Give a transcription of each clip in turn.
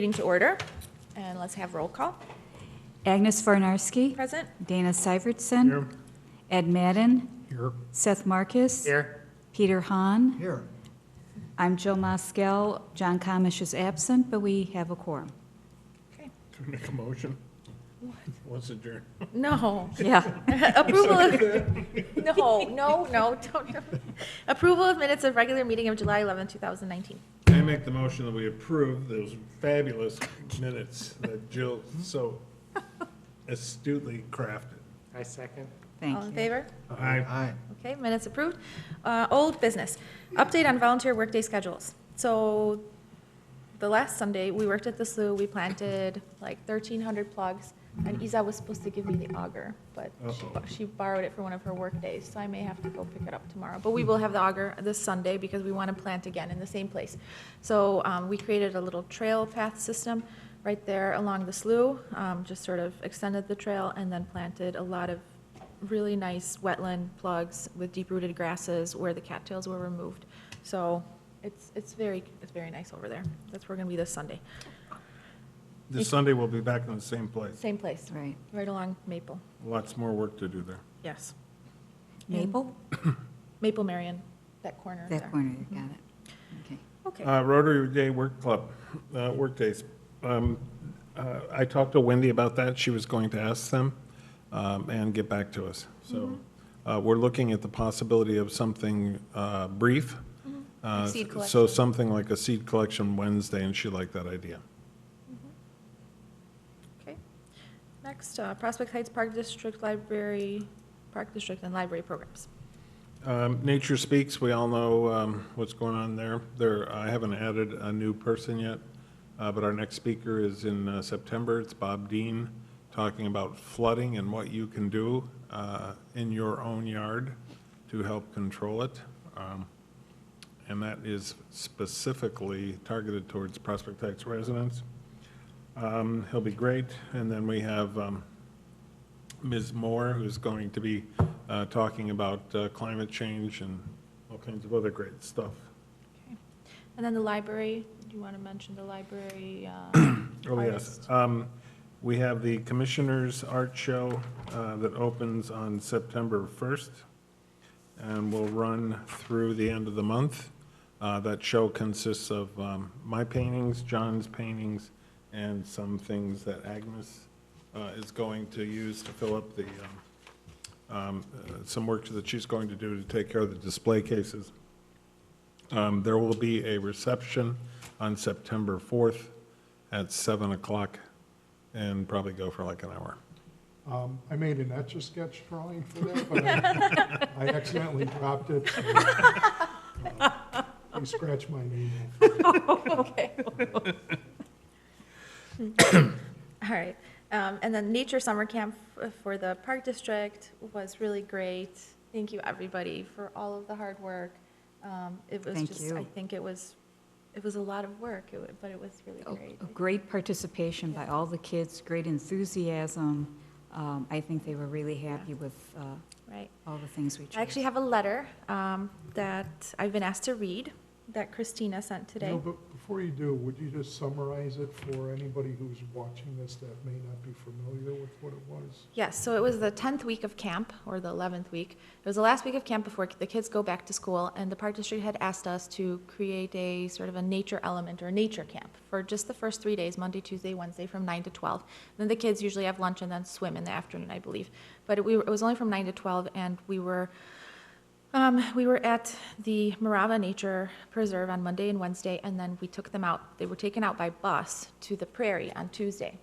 Meeting to order, and let's have roll call. Agnes Varnarski. Present. Dana Syvertson. Here. Ed Madden. Here. Seth Marcus. Here. Peter Hahn. Here. I'm Jill Moskell. John Comish is absent, but we have a quorum. Okay. Can we make a motion? What's adjourned? No. Yeah. Approval of, no, don't. Approval of minutes of regular meeting of July 11, 2019. I make the motion that we approve those fabulous minutes that Jill so astutely crafted. I second. Thank All in you. favor? Aye. Okay, minutes approved. Old business. Update on volunteer workday schedules. So the last Sunday, we worked at the slough. We planted like 1,300 plugs, and Isa was supposed to give me the auger, but she borrowed it for one of her work days, so I may have to go pick it up tomorrow. But we will have the auger this Sunday because we want to plant again in the same place. So we created a little trail path system right there along the slough, just sort of extended the trail and then planted a lot of really nice wetland plugs with deep-rooted grasses where the cattails were removed. So it's very nice over there. That's where we're gonna be this Sunday. This Sunday we'll be back in the same place. Same place, Right. right along Maple. Lots more work to do there. Yes. Maple? Maple Marion, that corner there. That corner, got it. Okay. Okay. Rotary Day Work Club, work days. I talked to Wendy about that. She was going to ask them and get back to us. So we're looking at the possibility of something brief. Seed So collection. something like a seed collection Wednesday, and she liked that idea. Okay. Next, Prospect Heights Park District Library, Park District and Library programs. Nature Speaks, we all know what's going on there. I haven't added a new person yet, but our next speaker is in September. It's Bob Dean, talking about flooding and what you can do in your own yard to help control it. And that is specifically targeted towards Prospect Heights residents. He'll be great. And then we have Ms. Moore, who's going to be talking about climate change and all kinds of other great stuff. Okay. And then the library, do you want to mention the library? Oh, yes. We have the Commissioners Art Show that opens on September 1st and will run through the end of the month. That show consists of my paintings, John's paintings, and some things that Agnes is going to use to fill up the, some work that she's going to do to take care of the display cases. There will be a reception on September 4th at 7 o'clock and probably go for like an hour. I made an Etch-a-Sketch drawing for that, but I accidentally dropped it. So, I scratched my name off. Okay. All right. And then Nature Summer Camp for the Park District was really great. Thank you, everybody, for all of the hard work. It was Thank just, you. I think it was a lot of work, but it was really great. A great participation by all the kids, great enthusiasm. I think they were really happy with Right. all the things we chose. I actually have a letter that I've been asked to read that Christina sent today. No, but before you do, would you just summarize it for anybody who's watching this that may not be familiar with what it was? Yes, so it was the 10th week of camp, or the 11th week. It was the last week of camp before the kids go back to school, and the Park District had asked us to create a sort of a nature element or a nature camp for just the first 3 days, Monday, Tuesday, Wednesday, from 9 to 12. Then the kids usually have lunch and then swim in the afternoon, I believe. But it was only from 9 to 12, and we were at the Morava Nature Preserve on Monday and Wednesday, and then we took them out. They were taken out by bus to the prairie on Tuesday.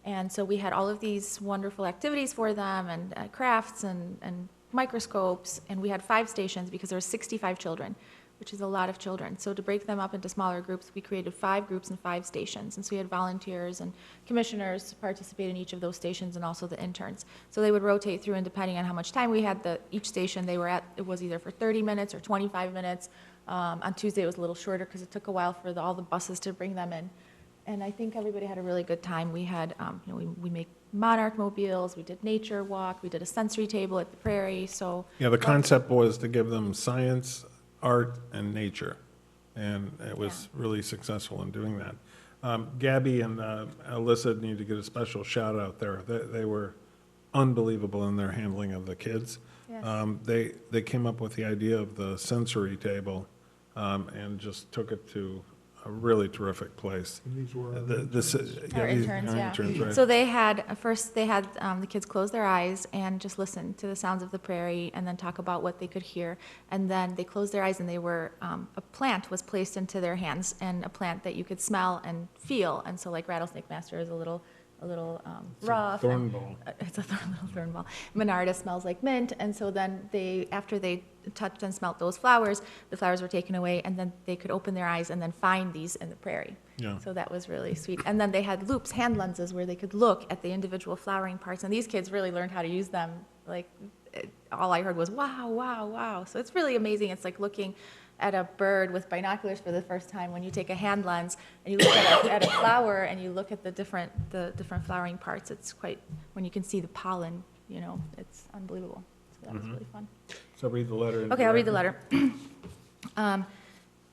And so we had all of these wonderful activities for them, and crafts and microscopes, and we had 5 stations because there were 65 children, which is a lot of children. So to break them up into smaller groups, we created 5 groups and 5 stations. And so we had volunteers and commissioners participate in each of those stations, and also the interns. So they would rotate through, and depending on how much time we had, each station they were at, it was either for 30 minutes or 25 minutes. On Tuesday, it was a little shorter because it took a while for all the buses to bring them in. And I think everybody had a really good time. We had, we make monarch mobiles, we did nature walk, we did a sensory table at the prairie, so. Yeah, the concept was to give them science, art, and nature. And it was really successful in doing that. Gabby and Alyssa need to get a special shout out there. They were unbelievable in their handling of the kids. Yes. They came up with the idea of the sensory table and just took it to a really terrific place. And these were our Our these- interns, our yeah. interns, right. So they had, first they had the kids close their eyes and just listen to the sounds of the prairie and then talk about what they could hear. And then they closed their eyes and they were, a plant was placed into their hands, and a plant that you could smell and feel. And so like Rattlesnake Master is a little rough. and- Thornball. It's a little thorn ball. Monarda smells like mint, and so then after they touched and smelt those flowers, the flowers were taken away, and then they could open their eyes and then find these in the prairie. Yeah. So that was really sweet. And then they had loops, hand lenses, where they could look at the individual flowering parts, and these kids really learned how to use them. Like, all I heard was, wow, wow, wow. So it's really amazing. It's like looking at a bird with binoculars for the first time when you take a hand lens and you look at a flower and you look at the different flowering parts. It's quite, when you can see the pollen, it's unbelievable. So that was really fun. So read the letter. into Okay, I'll read the record. letter.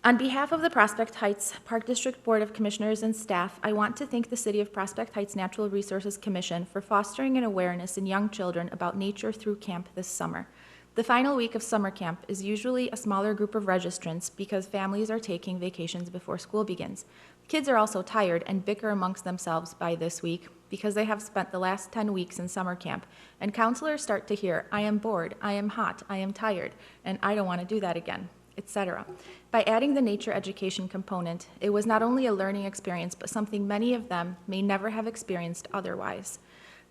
On behalf of the Prospect Heights Park District Board of Commissioners and staff, I want to thank the City of Prospect Heights Natural Resources Commission for fostering an awareness in young children about nature through camp this summer. The final week of summer camp is usually a smaller group of registrants because families are taking vacations before school begins. Kids are also tired and bicker amongst themselves by this week because they have spent the last 10 weeks in summer camp, and counselors start to hear, I am bored, I am hot, I am tired, and I don't want to do that again, etc. By adding the nature education component, it was not only a learning experience, but something many of them may never have experienced otherwise.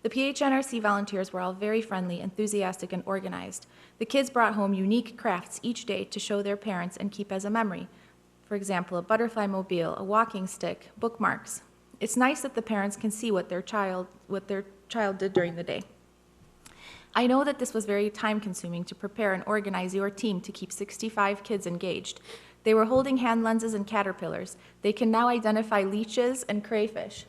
The PHNRC volunteers were all very friendly, enthusiastic, and organized. The kids brought home unique crafts each day to show their parents and keep as a memory. For example, a butterfly mobile, a walking stick, bookmarks. It's nice that the parents can see what their child did during the day. I know that this was very time-consuming to prepare and organize your team to keep 65 kids engaged. They were holding hand lenses and caterpillars. They can now identify leeches and crayfish.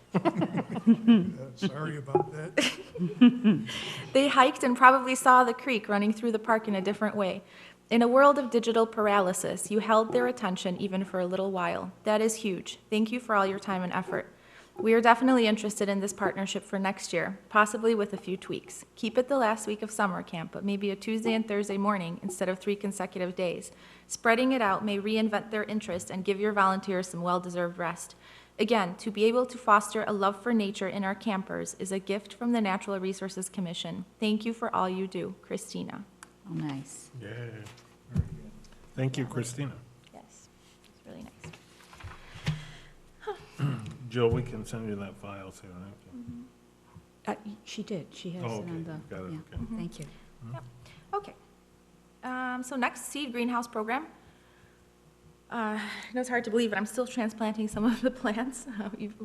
Sorry about that. They hiked and probably saw the creek running through the park in a different way. In a world of digital paralysis, you held their attention even for a little while. That is huge. Thank you for all your time and effort. We are definitely interested in this partnership for next year, possibly with a few tweaks. Keep it the last week of summer camp, but maybe a Tuesday and Thursday morning instead of 3 consecutive days. Spreading it out may reinvent their interest and give your volunteers some well-deserved rest. Again, to be able to foster a love for nature in our campers is a gift from the Natural Resources Commission. Thank you for all you do, Christina. Oh, nice. Yeah. Thank you, Christina. Yes, it's really nice. Jill, we can send you that file too. Right? She did, she has it Oh, okay, on the, you got it, yeah, okay. thank you. Okay. So next, seed greenhouse program. I know it's hard to believe, but I'm still transplanting some of the plants.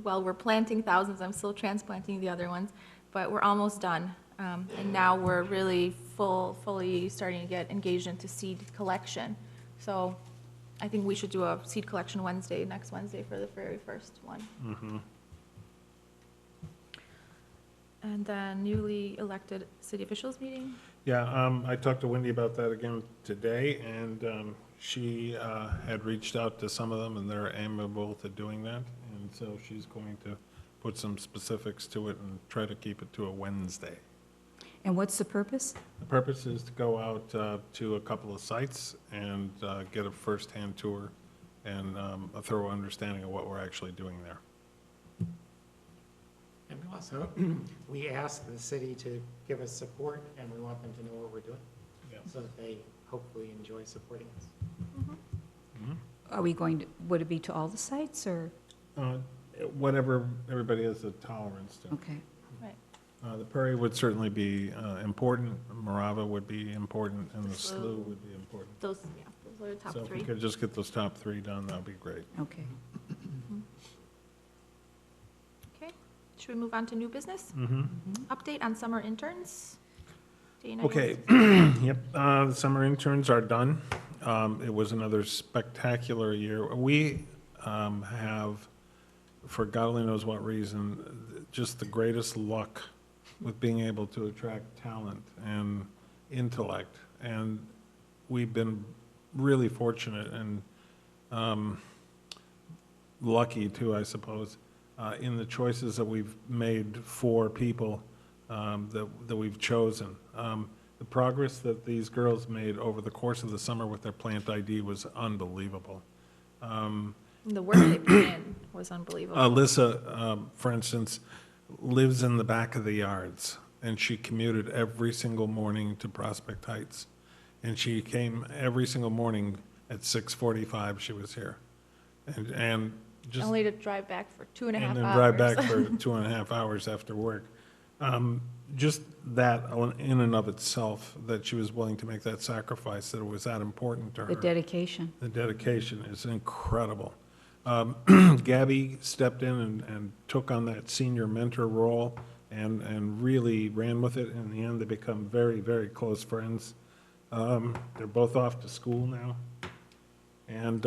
While we're planting thousands, I'm still transplanting the other ones, but we're almost done. And now we're really fully starting to get engaged into seed collection. So I think we should do a seed collection Wednesday, next Wednesday for the very first one. Mm-hmm. And then newly elected city officials meeting. Yeah, I talked to Wendy about that again today, and she had reached out to some of them, and they're amenable to doing that. And so she's going to put some specifics to it and try to keep it to a Wednesday. And what's the purpose? The purpose is to go out to a couple of sites and get a firsthand tour and a thorough understanding of what we're actually doing there. And we also, we ask the city to give us support, and we want them to know what we're doing, Yeah. so that they hopefully enjoy supporting us. Are we going to, would it be to all the sites, or, Whatever everybody has a tolerance to. okay. Right. The prairie would certainly be important, Morava would be important, and The the slough. slough would be important. Those are the top So if we three. could just get those top three done, that'd be great. Okay. Okay, should we move on to new business? Mm-hmm. Update on summer interns? Dana, Okay, yep, the summer interns are done. It was another spectacular year. We have, for God only knows what reason, just the greatest luck with being able to attract talent and intellect. And we've been really fortunate and lucky too, I suppose, in the choices that we've made for people that we've chosen. The progress that these girls made over the course of the summer with their plant ID was unbelievable. The work they put in was unbelievable. Alyssa, for instance, lives in the back of the yards, and she commuted every single morning to Prospect Heights. And she came every single morning at 6:45, she was here. And just, Only to drive back for 2.5 hours. and then drive back for 2.5 hours after work. Just that in and of itself, that she was willing to make that sacrifice, that it was that important to her. The dedication. The dedication is incredible. Gabby stepped in and took on that senior mentor role and really ran with it. In the end, they become very, very close friends. They're both off to school now, and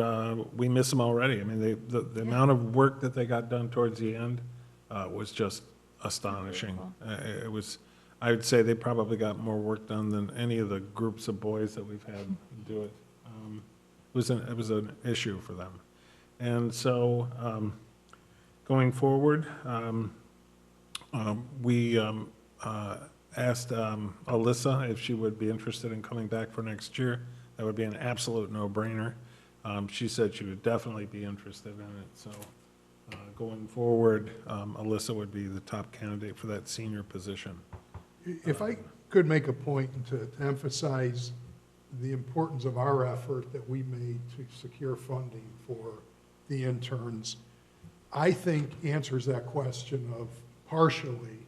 we miss them already. I mean, the amount of work that they got done towards the end was just astonishing. It was, I would say they probably got more work done than any of the groups of boys that we've had do it. It was an issue for them. And so, going forward, we asked Alyssa if she would be interested in coming back for next year. That would be an absolute no-brainer. She said she would definitely be interested in it. So, going forward, Alyssa would be the top candidate for that senior position. If I could make a point to emphasize the importance of our effort that we made to secure funding for the interns, I think answers that question of partially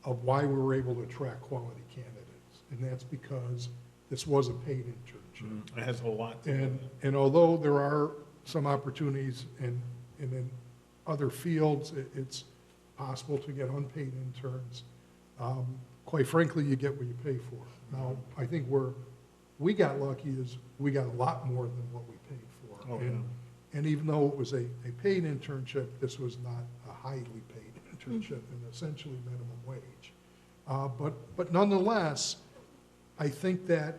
of why we were able to attract quality candidates. And that's because this was a paid internship. It has a lot to do with it. And although there are some opportunities in other fields, it's possible to get unpaid interns. Quite frankly, you get what you pay for. Now, I think we got lucky is we got a lot more than what we paid for. Oh, yeah. And even though it was a paid internship, this was not a highly paid internship and essentially minimum wage. But nonetheless, I think that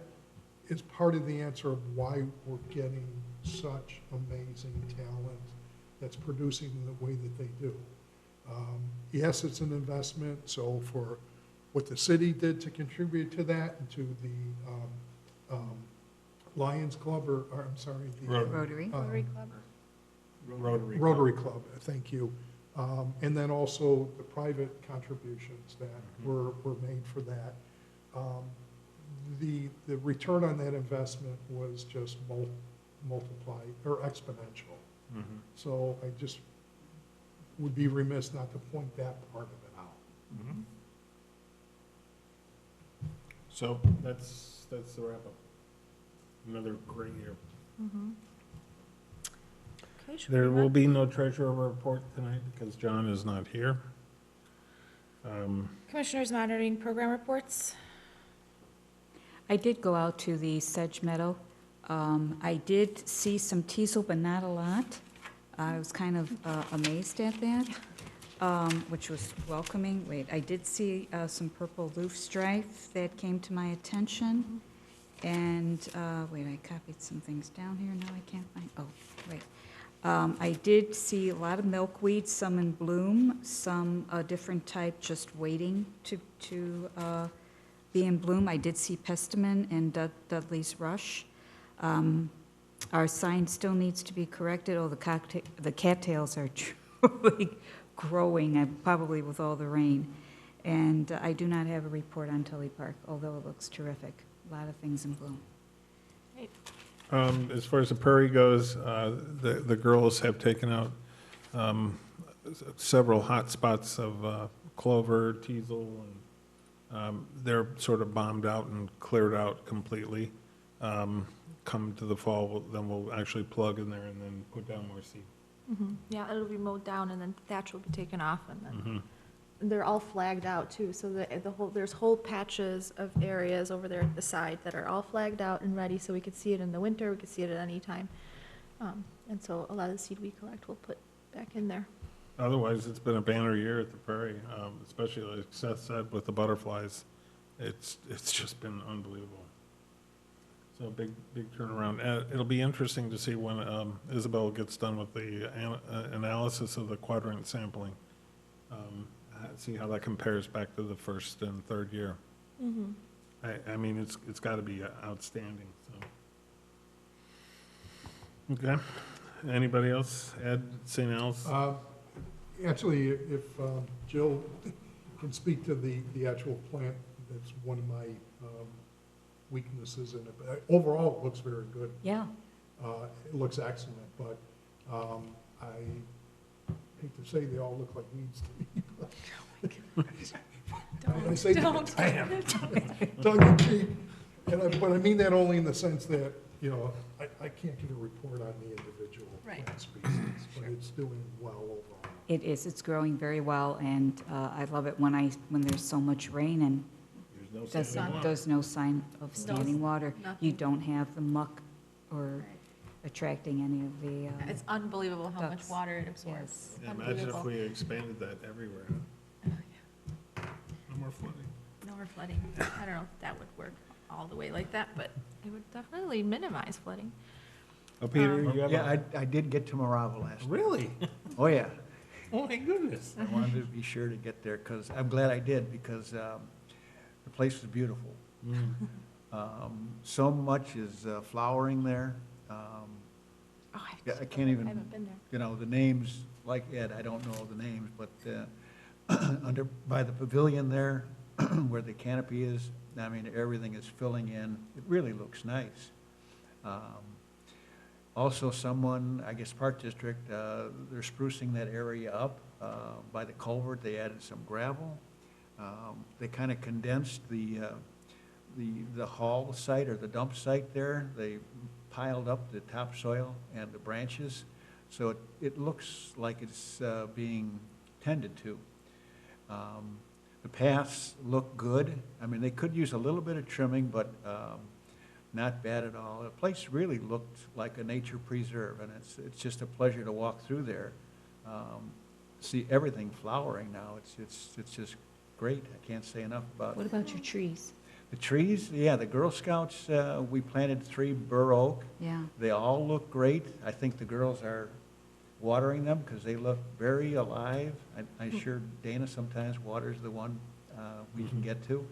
is part of the answer of why we're getting such amazing talent that's producing the way that they do. Yes, it's an investment, so for what the city did to contribute to that and to the Lions Club, or I'm sorry, the Rotary. Rotary Club. Rotary Club, thank you. And then also the private contributions that were made for that. The return on that investment was just multiplied, or exponential. So I just would be remiss not to point that part of it out. So that's the wrap-up. Another great year. Okay, should There we will move be no treasurer report tonight because John is not here. on? Commissioners monitoring program reports. I did go out to the Sedge Meadow. I did see some teasel, but not a lot. I was kind of amazed at that, which was welcoming. Wait, I did see some purple loosestrife that came to my attention. And, wait, I copied some things down here. Now I can't find, oh, wait. I did see a lot of milkweed, some in bloom, some a different type just waiting to be in bloom. I did see Pestamen and Dudley's Rush. Our sign still needs to be corrected. Oh, the cattails are truly growing, probably with all the rain. And I do not have a report on Tully Park, although it looks terrific. A lot of things in bloom. As far as the prairie goes, the girls have taken out several hot spots of clover, teasel, and they're sort of bombed out and cleared out completely. Come to the fall, then we'll actually plug in there and then put down more seed. Yeah, it'll be mowed down and then thatch will be taken off and then they're all flagged out too. So there's whole patches of areas over there at the side that are all flagged out and ready so we could see it in the winter, we could see it at any time. And so a lot of the seed we collect we'll put back in there. Otherwise, it's been a banner year at the prairie, especially like Seth said with the butterflies. It's just been unbelievable. So big turnaround. It'll be interesting to see when Isabel gets done with the analysis of the quadrant sampling. See how that compares back to the first and third year. I mean, it's got to be outstanding, so. Okay. Anybody else? Ed, St. Al's? Actually, if Jill can speak to the actual plant, that's one of my weaknesses in it. But overall, it looks very good. Yeah, It looks excellent, but I hate to say they all look like weeds to me. I say that tongue in cheek, but I mean that only in the sense that, you know, I can't get a report on the individual plant species, but it's doing well overall. it is. It's growing very well, and I love it when there's so much rain and there's no sign of standing water. You don't have the muck or attracting any of the, It's unbelievable how much Ducks. water it absorbs. Yeah, imagine if we expanded that everywhere. No more flooding. No more flooding. I don't know if that would work all the way like that, but it would definitely minimize flooding. Oh, Peter, you have Yeah, I did get to Morava last night. Really? Oh, yeah. Oh, my goodness. I wanted to be sure to get there, because I'm glad I did, because the place was beautiful. So much is flowering there. Oh, Yeah, I can't even- I haven't been there. You know, the names, like Ed, I don't know the names, but by the pavilion there, where the canopy is, I mean, everything is filling in. It really looks nice. Also, someone, I guess Park District, they're sprucing that area up. By the culvert, they added some gravel. They kind of condensed the haul site or the dump site there. They piled up the topsoil and the branches, so it looks like it's being tended to. The paths look good. I mean, they could use a little bit of trimming, but not bad at all. The place really looked like a nature preserve, and it's just a pleasure to walk through there. See everything flowering now. It's just great. I can't say enough about what it. about your trees? The trees, yeah, the Girl Scouts, we planted 3 bur oak. Yeah, They all look great. I think the girls are watering them because they look very alive. I'm sure Dana sometimes waters the one we can get to.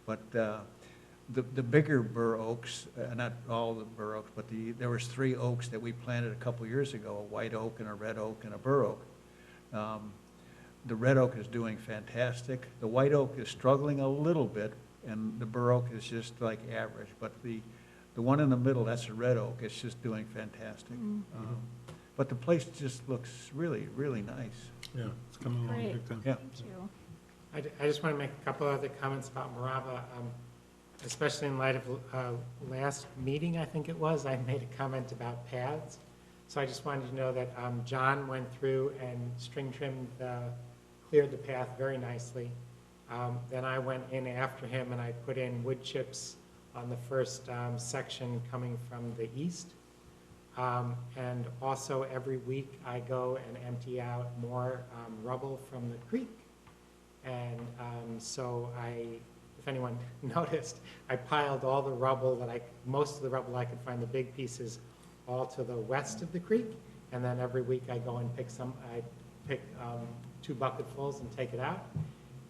But the bigger bur oaks, not all the bur oaks, but there was 3 oaks that we planted a couple years ago, a white oak and a red oak and a bur oak. The red oak is doing fantastic. The white oak is struggling a little bit, and the bur oak is just like average. But the one in the middle, that's a red oak, it's just doing fantastic. But the place just looks really, really nice. Yeah, it's coming along Great. big time. Yeah. Thank you. I just want to make a couple other comments about Morava, especially in light of last meeting, I think it was, I made a comment about paths. So I just wanted to know that John went through and string trimmed, cleared the path very nicely. Then I went in after him and I put in wood chips on the first section coming from the east. And also every week I go and empty out more rubble from the creek. And so if anyone noticed, I piled all the rubble most of the rubble I could find, the big pieces, all to the west of the creek. And then every week I go and pick 2 bucketfuls and take it out.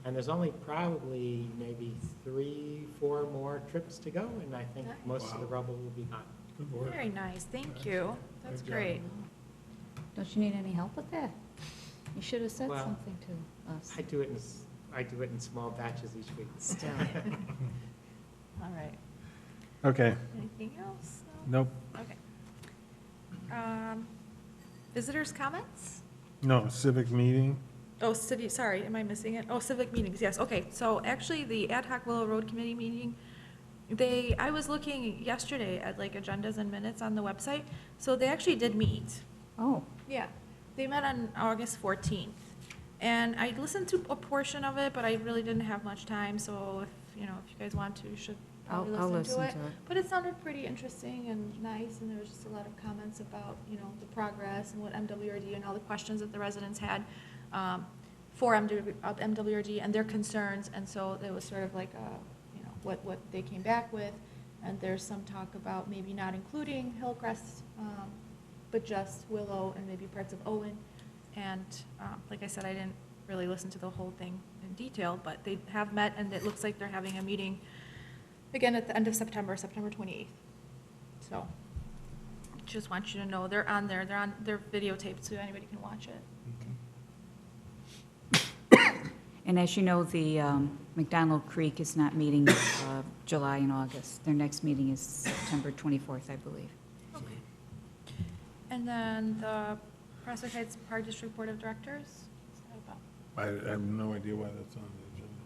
And there's only probably maybe 3-4 more trips to go, and I think most of the rubble will be gone. Good work. Very nice, thank you. That's Good job. great. don't you need any help with that? You should have said Well, something to us. I do it in small batches each week. Still. All right. Okay, Anything else? No? nope, Okay. Visitors' comments? no, civic meeting, Oh, sorry, am I missing it? Oh, civic meetings, yes, okay. So actually, the Ad hoc Willow Road Committee meeting, I was looking yesterday at like agendas and minutes on the website, so they actually did meet. Oh, Yeah, they met on August 14th. And I listened to a portion of it, but I really didn't have much time, so if you guys want to, you should probably I'll listen listen to it. to it. But it sounded pretty interesting and nice, and there was just a lot of comments about, the progress and what MWRD and all the questions that the residents had for MWRD and their concerns, and so it was sort of like, what they came back with. And there's some talk about maybe not including Hillcrest, but just Willow and maybe parts of Owen. And like I said, I didn't really listen to the whole thing in detail, but they have met, and it looks like they're having a meeting again at the end of September, September 28th. So just want you to know, they're on there, they're videotaped, so anybody can watch it. And as you know, the McDonald Creek is not meeting July and August. Their next meeting is September 24th, I believe. Okay. And then the Prospect Heights Park District Board of Directors, what's that about? I have no idea why that's on the agenda.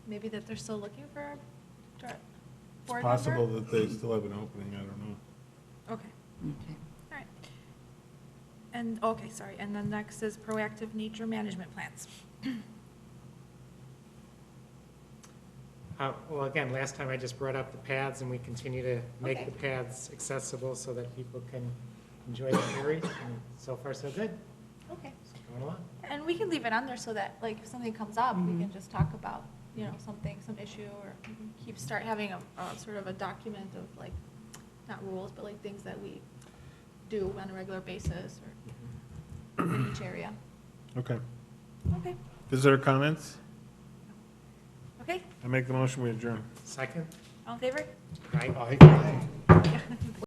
Maybe that they're still looking for a board It's member? possible that they still have an opening, I don't know. Okay, Okay. all right. And, okay, sorry, and then next is proactive nature management plans. Well, again, last time I just brought up the paths, and we continue to make Okay. the paths accessible so that people can enjoy the ferry, and so far, so good. Okay. It's going along. And we can leave it on there so that, like, if something comes up, we can just talk about, you know, something, some issue, or we can start having a sort of a document of, like, not rules, but like things that we do on a regular basis, or in each area. Okay. Okay, Visitor comments? okay, I make the motion, we adjourn. Second? all in favor? Right? Aye.